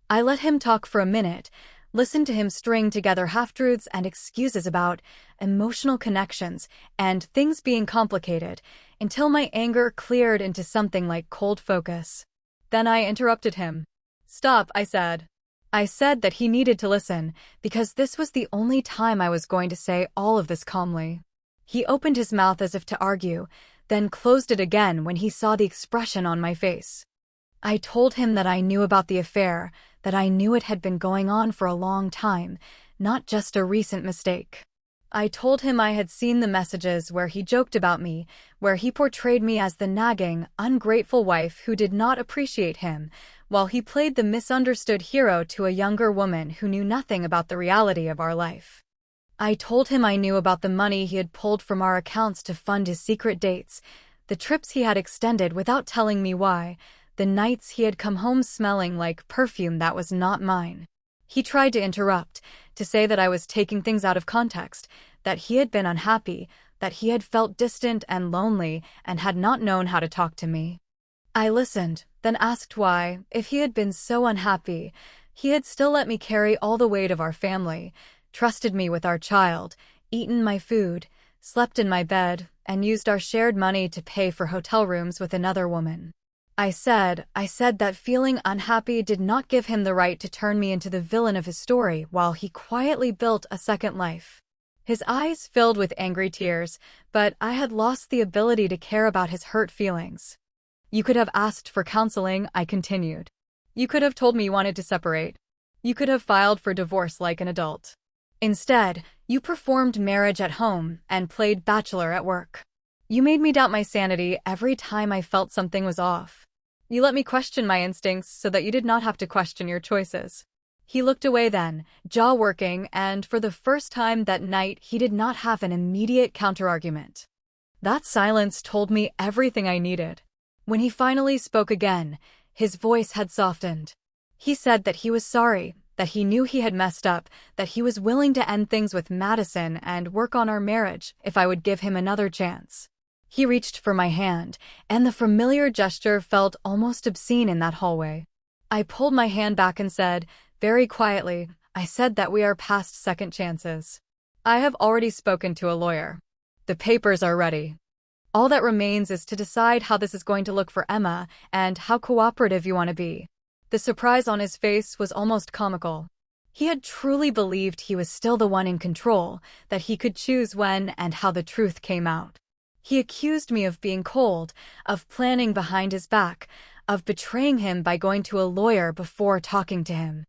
I let him talk for a minute, listened to him string together half-truths and excuses about emotional connections and things being complicated, until my anger cleared into something like cold focus. Then I interrupted him. "Stop," I said. I said that he needed to listen, because this was the only time I was going to say all of this calmly. He opened his mouth as if to argue, then closed it again when he saw the expression on my face. I told him that I knew about the affair, that I knew it had been going on for a long time, not just a recent mistake. I told him I had seen the messages where he joked about me, where he portrayed me as the nagging, ungrateful wife who did not appreciate him, while he played the misunderstood hero to a younger woman who knew nothing about the reality of our life. I told him I knew about the money he had pulled from our accounts to fund his secret dates, the trips he had extended without telling me why, the nights he had come home smelling like perfume that was not mine. He tried to interrupt, to say that I was taking things out of context, that he had been unhappy, that he had felt distant and lonely and had not known how to talk to me. I listened, then asked why, if he had been so unhappy, he had still let me carry all the weight of our family, trusted me with our child, eaten my food, slept in my bed, and used our shared money to pay for hotel rooms with another woman. I said that feeling unhappy did not give him the right to turn me into the villain of his story while he quietly built a second life. His eyes filled with angry tears, but I had lost the ability to care about his hurt feelings. "You could have asked for counseling," I continued. "You could have told me you wanted to separate. You could have filed for divorce like an adult. Instead, you performed marriage at home and played bachelor at work. You made me doubt my sanity every time I felt something was off. You let me question my instincts so that you did not have to question your choices." He looked away then, jaw working, and for the first time that night he did not have an immediate counterargument. That silence told me everything I needed. When he finally spoke again, his voice had softened. He said that he was sorry, that he knew he had messed up, that he was willing to end things with Madison and work on our marriage if I would give him another chance. He reached for my hand, and the familiar gesture felt almost obscene in that hallway. I pulled my hand back and said, very quietly, "I said that we are past second chances. I have already spoken to a lawyer. The papers are ready." All that remains is to decide how this is going to look for Emma and how cooperative you want to be." The surprise on his face was almost comical. He had truly believed he was still the one in control, that he could choose when and how the truth came out. He accused me of being cold, of planning behind his back, of betraying him by going to a lawyer before talking to him.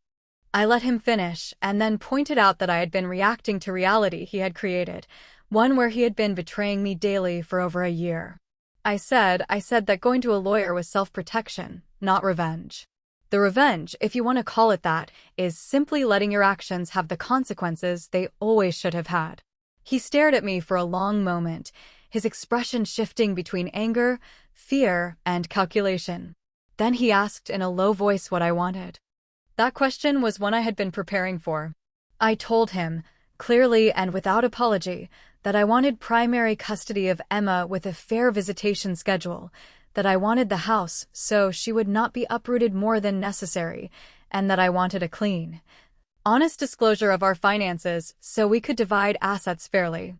I let him finish and then pointed out that I had been reacting to reality he had created, one where he had been betraying me daily for over a year. I said that going to a lawyer was self-protection, not revenge. The revenge, if you want to call it that, is simply letting your actions have the consequences they always should have had. He stared at me for a long moment, his expression shifting between anger, fear, and calculation. Then he asked in a low voice what I wanted. That question was one I had been preparing for. I told him, clearly and without apology, that I wanted primary custody of Emma with a fair visitation schedule, that I wanted the house so she would not be uprooted more than necessary, and that I wanted a clean, honest disclosure of our finances so we could divide assets fairly.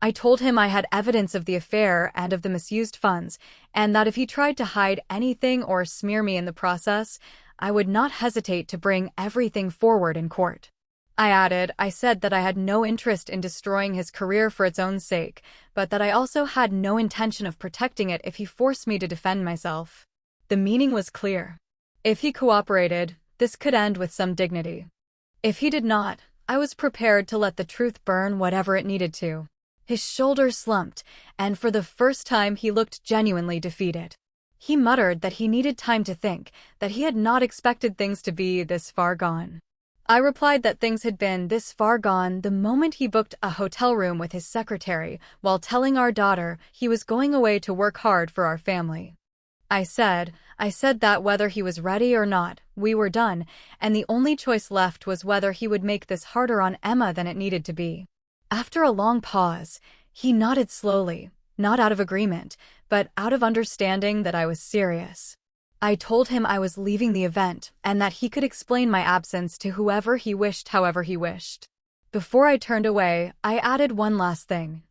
I told him I had evidence of the affair and of the misused funds, and that if he tried to hide anything or smear me in the process, I would not hesitate to bring everything forward in court. I said that I had no interest in destroying his career for its own sake, but that I also had no intention of protecting it if he forced me to defend myself. The meaning was clear. If he cooperated, this could end with some dignity. If he did not, I was prepared to let the truth burn whatever it needed to. His shoulders slumped, and for the first time he looked genuinely defeated. He muttered that he needed time to think, that he had not expected things to be this far gone. I replied that things had been this far gone the moment he booked a hotel room with his secretary while telling our daughter he was going away to work hard for our family. I said that whether he was ready or not, we were done, and the only choice left was whether he would make this harder on Emma than it needed to be. After a long pause, he nodded slowly, not out of agreement, but out of understanding that I was serious. I told him I was leaving the event and that he could explain my absence to whoever he wished however he wished. Before I turned away, I added one last thing.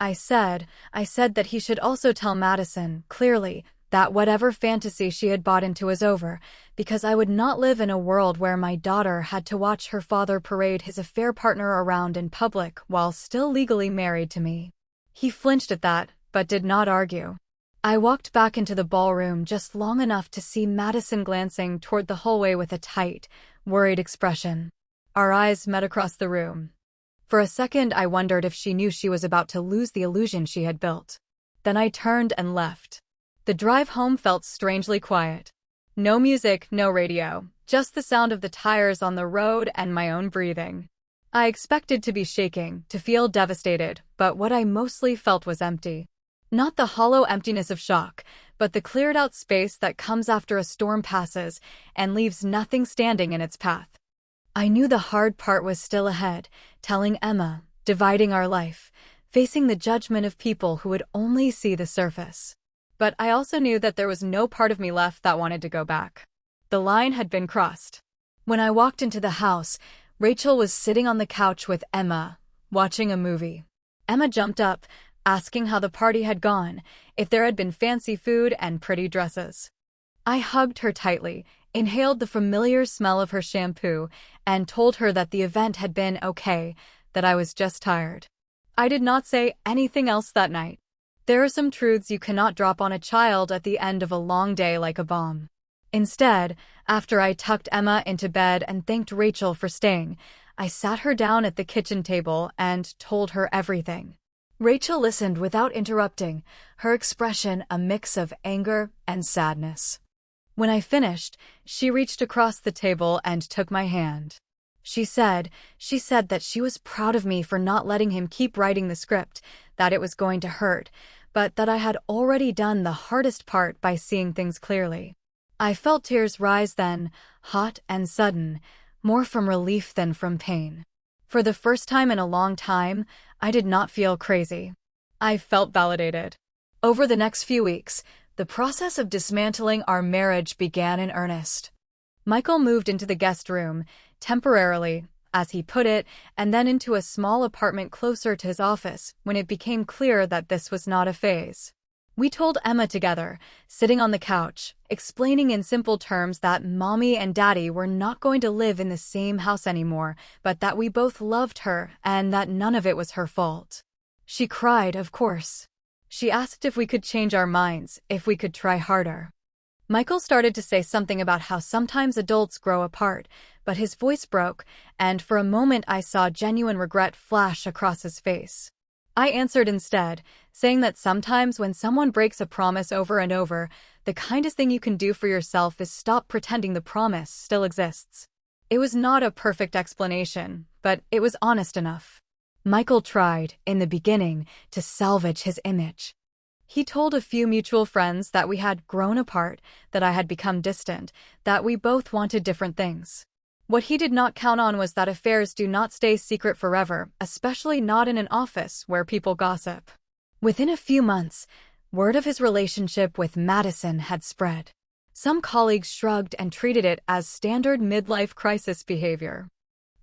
I said that he should also tell Madison, clearly, that whatever fantasy she had bought into was over, because I would not live in a world where my daughter had to watch her father parade his affair partner around in public while still legally married to me. He flinched at that, but did not argue. I walked back into the ballroom just long enough to see Madison glancing toward the hallway with a tight, worried expression. Our eyes met across the room. For a second I wondered if she knew she was about to lose the illusion she had built. Then I turned and left. The drive home felt strangely quiet. No music, no radio, just the sound of the tires on the road and my own breathing. I expected to be shaking, to feel devastated, but what I mostly felt was empty. Not the hollow emptiness of shock, but the cleared-out space that comes after a storm passes and leaves nothing standing in its path. I knew the hard part was still ahead, telling Emma, dividing our life, facing the judgment of people who would only see the surface. But I also knew that there was no part of me left that wanted to go back. The line had been crossed. When I walked into the house, Rachel was sitting on the couch with Emma, watching a movie. Emma jumped up, asking how the party had gone, if there had been fancy food and pretty dresses. I hugged her tightly, inhaled the familiar smell of her shampoo, and told her that the event had been okay, that I was just tired. I did not say anything else that night. There are some truths you cannot drop on a child at the end of a long day like a bomb. Instead, after I tucked Emma into bed and thanked Rachel for staying, I sat her down at the kitchen table and told her everything. Rachel listened without interrupting, her expression a mix of anger and sadness. When I finished, she reached across the table and took my hand. She said that she was proud of me for not letting him keep writing the script, that it was going to hurt, but that I had already done the hardest part by seeing things clearly. I felt tears rise then, hot and sudden, more from relief than from pain. For the first time in a long time, I did not feel crazy. I felt validated. Over the next few weeks, the process of dismantling our marriage began in earnest. Michael moved into the guest room, temporarily, as he put it, and then into a small apartment closer to his office when it became clear that this was not a phase. We told Emma together, sitting on the couch, explaining in simple terms that Mommy and Daddy were not going to live in the same house anymore, but that we both loved her and that none of it was her fault. She cried, of course. She asked if we could change our minds, if we could try harder. Michael started to say something about how sometimes adults grow apart, but his voice broke, and for a moment I saw genuine regret flash across his face. I answered instead, saying that sometimes when someone breaks a promise over and over, the kindest thing you can do for yourself is stop pretending the promise still exists. It was not a perfect explanation, but it was honest enough. Michael tried, in the beginning, to salvage his image. He told a few mutual friends that we had grown apart, that I had become distant, that we both wanted different things. What he did not count on was that affairs do not stay secret forever, especially not in an office where people gossip. Within a few months, word of his relationship with Madison had spread. Some colleagues shrugged and treated it as standard midlife crisis behavior.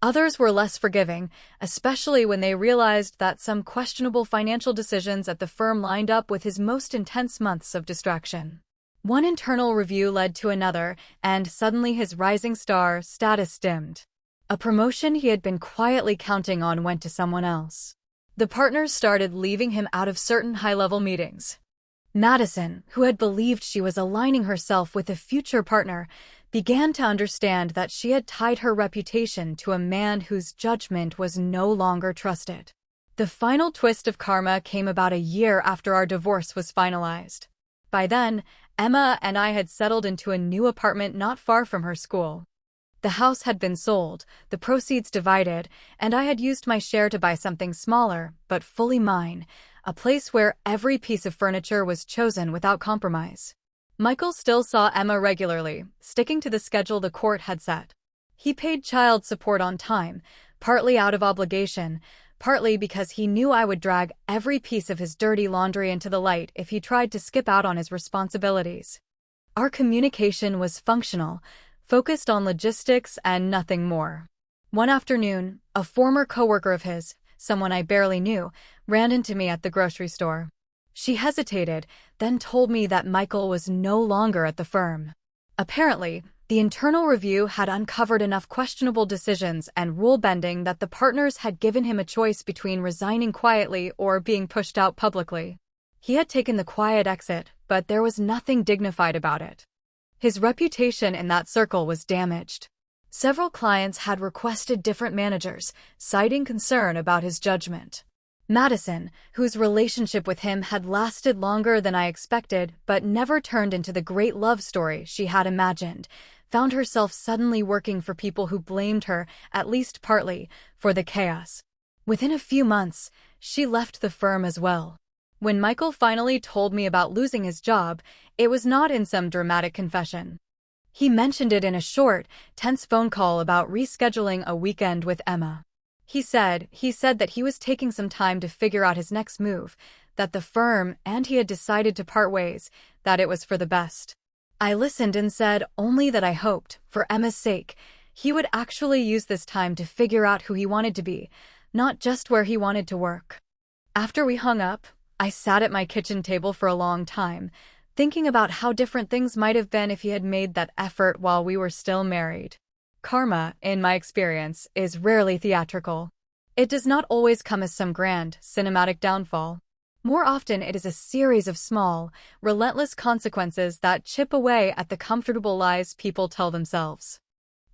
Others were less forgiving, especially when they realized that some questionable financial decisions at the firm lined up with his most intense months of distraction. One internal review led to another, and suddenly his rising star status dimmed. A promotion he had been quietly counting on went to someone else. The partners started leaving him out of certain high-level meetings. Madison, who had believed she was aligning herself with a future partner, began to understand that she had tied her reputation to a man whose judgment was no longer trusted. The final twist of karma came about a year after our divorce was finalized. By then, Emma and I had settled into a new apartment not far from her school. The house had been sold, the proceeds divided, and I had used my share to buy something smaller, but fully mine, a place where every piece of furniture was chosen without compromise. Michael still saw Emma regularly, sticking to the schedule the court had set. He paid child support on time, partly out of obligation, partly because he knew I would drag every piece of his dirty laundry into the light if he tried to skip out on his responsibilities. Our communication was functional, focused on logistics and nothing more. One afternoon, a former coworker of his, someone I barely knew, ran into me at the grocery store. She hesitated, then told me that Michael was no longer at the firm. Apparently, the internal review had uncovered enough questionable decisions and rule-bending that the partners had given him a choice between resigning quietly or being pushed out publicly. He had taken the quiet exit, but there was nothing dignified about it. His reputation in that circle was damaged. Several clients had requested different managers, citing concern about his judgment. Madison, whose relationship with him had lasted longer than I expected but never turned into the great love story she had imagined, found herself suddenly working for people who blamed her, at least partly, for the chaos. Within a few months, she left the firm as well. When Michael finally told me about losing his job, it was not in some dramatic confession. He mentioned it in a short, tense phone call about rescheduling a weekend with Emma. He said that he was taking some time to figure out his next move, that the firm and he had decided to part ways, that it was for the best. I listened and said only that I hoped, for Emma's sake, he would actually use this time to figure out who he wanted to be, not just where he wanted to work. After we hung up, I sat at my kitchen table for a long time, thinking about how different things might have been if he had made that effort while we were still married. Karma, in my experience, is rarely theatrical. It does not always come as some grand, cinematic downfall. More often it is a series of small, relentless consequences that chip away at the comfortable lies people tell themselves.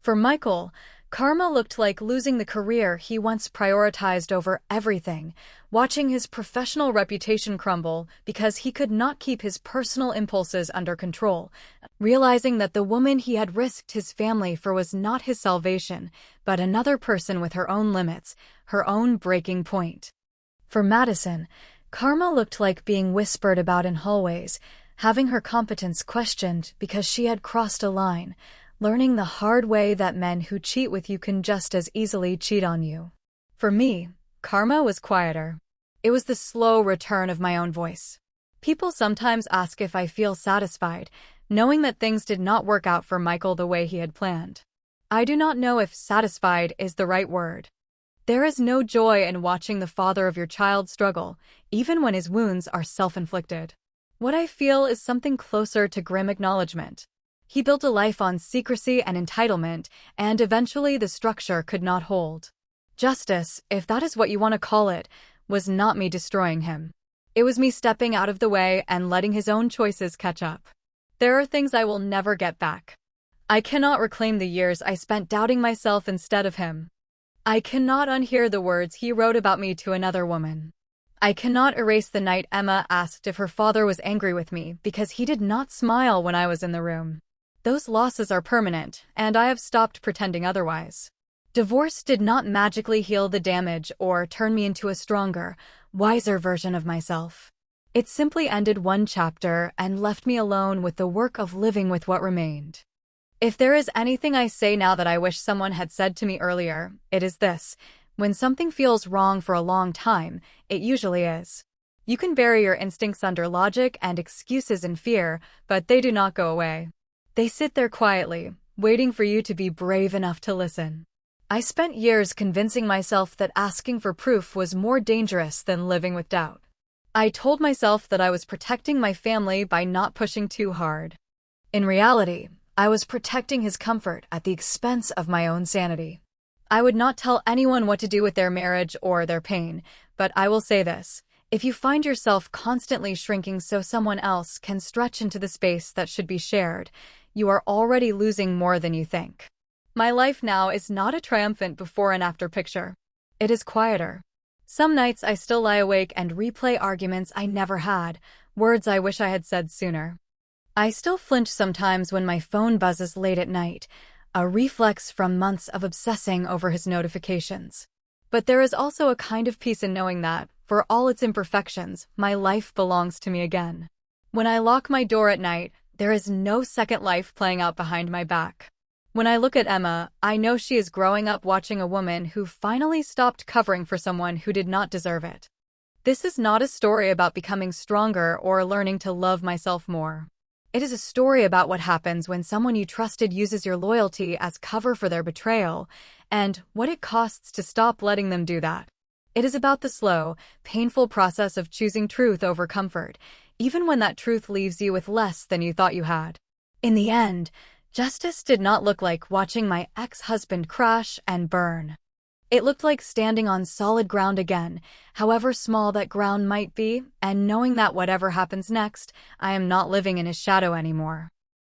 For Michael, karma looked like losing the career he once prioritized over everything, watching his professional reputation crumble because he could not keep his personal impulses under control, realizing that the woman he had risked his family for was not his salvation, but another person with her own limits, her own breaking point. For Madison, karma looked like being whispered about in hallways, having her competence questioned because she had crossed a line, learning the hard way that men who cheat with you can just as easily cheat on you. For me, karma was quieter. It was the slow return of my own voice. People sometimes ask if I feel satisfied, knowing that things did not work out for Michael the way he had planned. I do not know if satisfied is the right word. There is no joy in watching the father of your child struggle, even when his wounds are self-inflicted. What I feel is something closer to grim acknowledgement. He built a life on secrecy and entitlement, and eventually the structure could not hold. Justice, if that is what you want to call it, was not me destroying him. It was me stepping out of the way and letting his own choices catch up. There are things I will never get back. I cannot reclaim the years I spent doubting myself instead of him. I cannot unhear the words he wrote about me to another woman. I cannot erase the night Emma asked if her father was angry with me because he did not smile when I was in the room. Those losses are permanent, and I have stopped pretending otherwise. Divorce did not magically heal the damage or turn me into a stronger, wiser version of myself. It simply ended one chapter and left me alone with the work of living with what remained. If there is anything I say now that I wish someone had said to me earlier, it is this: when something feels wrong for a long time, it usually is. You can bury your instincts under logic and excuses and fear, but they do not go away. They sit there quietly, waiting for you to be brave enough to listen. I spent years convincing myself that asking for proof was more dangerous than living with doubt. I told myself that I was protecting my family by not pushing too hard. In reality, I was protecting his comfort at the expense of my own sanity. I would not tell anyone what to do with their marriage or their pain, but I will say this: if you find yourself constantly shrinking so someone else can stretch into the space that should be shared, you are already losing more than you think. My life now is not a triumphant before and after picture. It is quieter. Some nights I still lie awake and replay arguments I never had, words I wish I had said sooner. I still flinch sometimes when my phone buzzes late at night, a reflex from months of obsessing over his notifications. But there is also a kind of peace in knowing that, for all its imperfections, my life belongs to me again. When I lock my door at night, there is no second life playing out behind my back. When I look at Emma, I know she is growing up watching a woman who finally stopped covering for someone who did not deserve it. This is not a story about becoming stronger or learning to love myself more. It is a story about what happens when someone you trusted uses your loyalty as cover for their betrayal, and what it costs to stop letting them do that. It is about the slow, painful process of choosing truth over comfort, even when that truth leaves you with less than you thought you had. In the end, justice did not look like watching my ex-husband crash and burn. It looked like standing on solid ground again, however small that ground might be, and knowing that whatever happens next, I am not living in his shadow anymore.